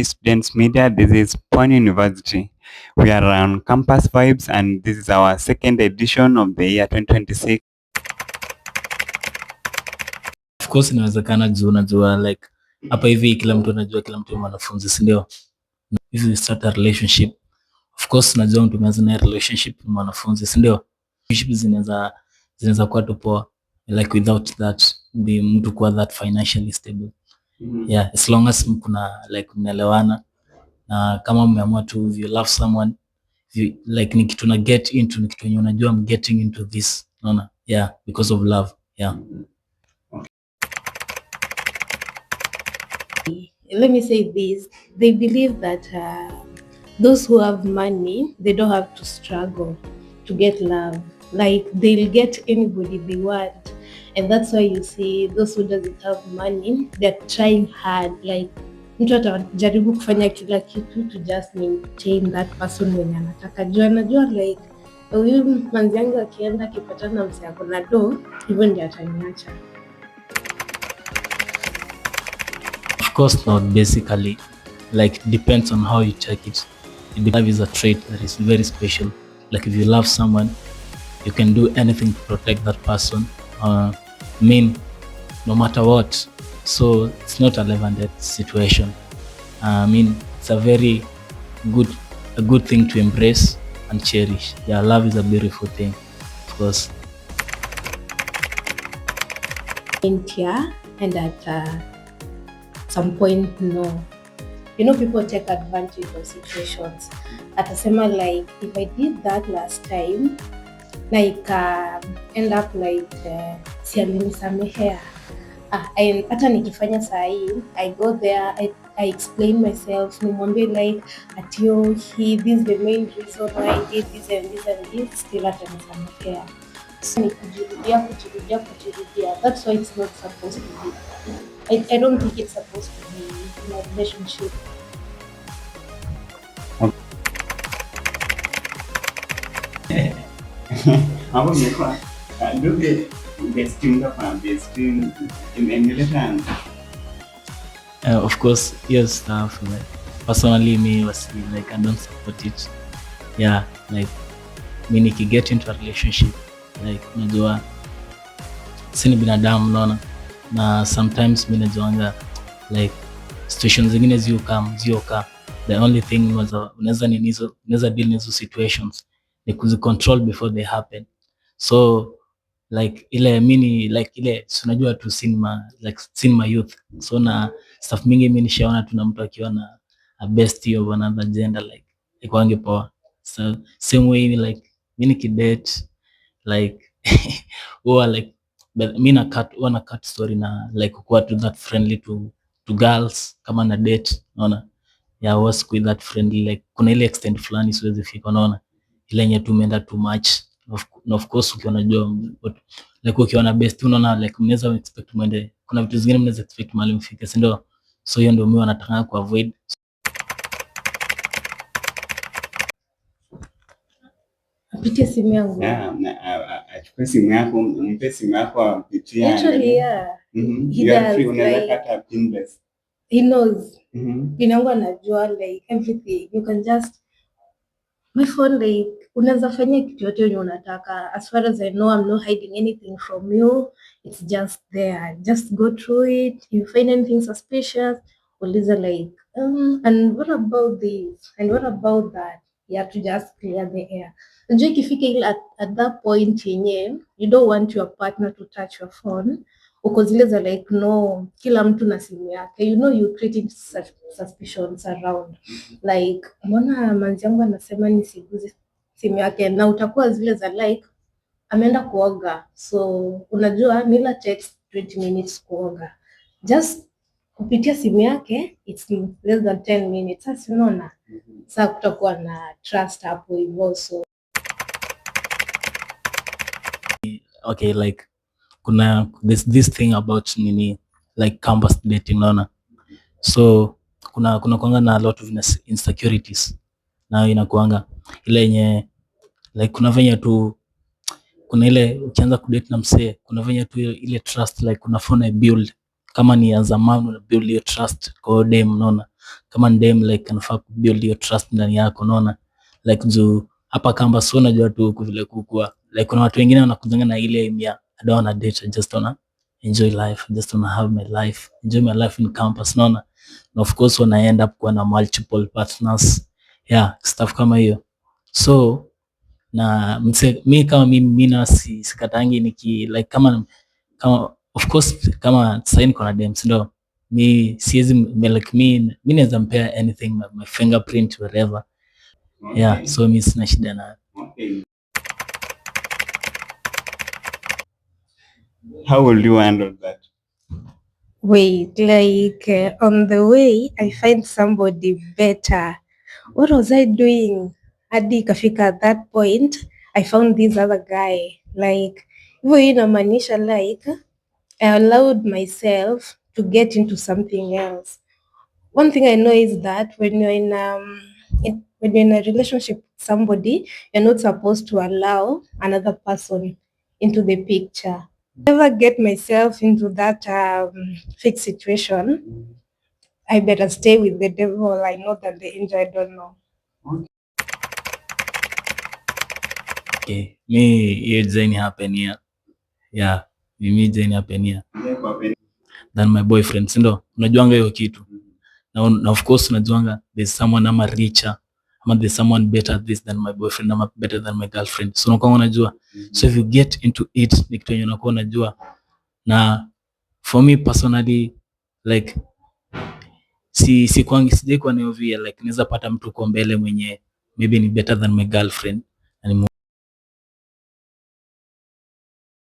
Students Media. This is Pwani University. We are on campus vibes, and this is our second edition of the year 2026. Of course inawezekana juu unajua like hapa hivi kila mtu anajua kila mtu ni mwanafunzi, si ndio? If you start a relationship, of course unajua mtu ameanza na relationship ni mwanafunzi, si ndio? Relationship zinaweza kuwa tu poa like without that the mtu kuwa that financially stable. Yeah, as long as mkuna like mnaelewana na kama mmeamua tu if you love someone like ni kitu na get into, ni kitu yenye unajua I'm getting into this, unaona? Yeah, because of love. Yeah. Let me say this, they believe that those who have money, they don't have to struggle to get love. Like they'll get anybody they want. And that's why you see those who doesn't have money, they're trying hard. Like mtu atajaribu kufanya kila kitu to just maintain that person mwenye anataka. Juu anajua like huyu manzi yangu akienda akipatana na msee ako na do, hivyo ndio ataniacha. Of course not, basically like depends on how you check it. Love is a trait that is very special. Like if you love someone, you can do anything to protect that person, no matter what. So it's not a live and death situation. It's a very good thing to embrace and cherish. Yeah, love is a beautiful thing, of course. Yeah, and at some point, no. You know, people take advantage of situations. Atasema like, if I did that last time, like end up like si alinisamehea. Hata nikifanya saa hii, I go there, I explain myself, nimwambie like atio this is the main reason why I did this and this and this, still atanisamehea. So ni kujirudia. That's why it's not supposed to be. I don't think it's supposed to be in a relationship. Hapo nimekuwa ndugu best in England. Of course, yes, stuff like personally me was like I don't support it. Yeah, like me nikiget into a relationship like unajua sini binadamu, unaona, na sometimes mimi najuanga like situations zingine zioka the only thing unaweza deal with situations ni kuzicontrol before they happen. So like ile mini like ile unajua tu cinema youth, so na stuff mingi mimi nishaona tuna mtu akiwa na a bestie of another gender like wange poa. So same way like mimi nikidate like or like but mimi na cut story na like kuwa to that friendly to girls kama na date, unaona? Yeah, was with that friendly like kuna ile extent fulani siwezi fika, unaona, ile yenye tumeenda too much. Of course ukiona job like ukiona best unaona like mnaweza expect mwende, kuna vitu zingine mnaweza expect mahali mfike, si ndio? So hiyo ndio mimi wanataka ku avoid. Apitie simu yangu. Yeah, achukue simu yako, mpe simu yako apitie. Actually, yeah. You are free, unaweza kata pinless. He knows. Pinangu anajua like everything. You can just my phone like unaweza fanya kitu yote yenye unataka. As far as I know, I'm not hiding anything from you. It's just there. Just go through it. You find anything suspicious, uliza like, and what about this? And what about that? You have to just clear the air. Unajua ikifika ile at that point yenye you don't want your partner to touch your phone, uko zile za like no, kila mtu na simu yake, you know, you creating such suspicions around like mbona manzi yangu anasema nisiguze simu yake, na utakuwa zile za like ameenda kuoga, so unajua nila text 20 minutes kuoga, just kupitia simu yake it's less than 10 minutes. Sasa unaona sasa kutakuwa na trust hapo hivyo. So okay, like kuna this thing about nini like campus dating, unaona, so kuna kuanga na a lot of insecurities, na inakuanga ile yenye like kuna venye tu kuna ile ukianza kudate na msee kuna venye tu ile trust like unafanya build kama ni ya zamani una build your trust kwa dem, unaona, kama ndem like anafaa kubuild your trust ndani yako, unaona like juu hapa kamba so unajua tu huku vile kukua like kuna watu wengine wanakujanga na ile aim ya I don't wanna date, I just wanna enjoy life, I just wanna have my life, enjoy my life in campus, unaona, na of course wana end up kuwa na multiple partners, yeah, stuff kama hiyo. So na mi kama mimi na sikatangi niki like kama of course kama sasa niko na dem, ndio mi siwezi like mi naweza mpea anything, my fingerprint wherever, yeah, so mi sina shida na. How will you handle that? Wait, like on the way I find somebody better. What was I doing? Hadi ikafika at that point I found this other guy. Like hivyo inamaanisha like I allowed myself to get into something else. One thing I know is that when you're in a relationship with somebody, you're not supposed to allow another person into the picture. Never get myself into that fixed situation. I better stay with the devil I know than the angel I don't know. Okay, me hiyo design happen here. Yeah, mimi design happen here. Than my boyfriend, si ndio? Unajuanga hiyo kitu. Na of course unajuanga there's someone ama richer ama there's someone better at this than my boyfriend ama better than my girlfriend. So unakuwa unajua. So if you get into it, ni kitu yenye unakuwa unajua. Na for me personally like sijai kuwa na hiyo via like naweza pata mtu kwa mbele mwenye maybe ni better than my girlfriend.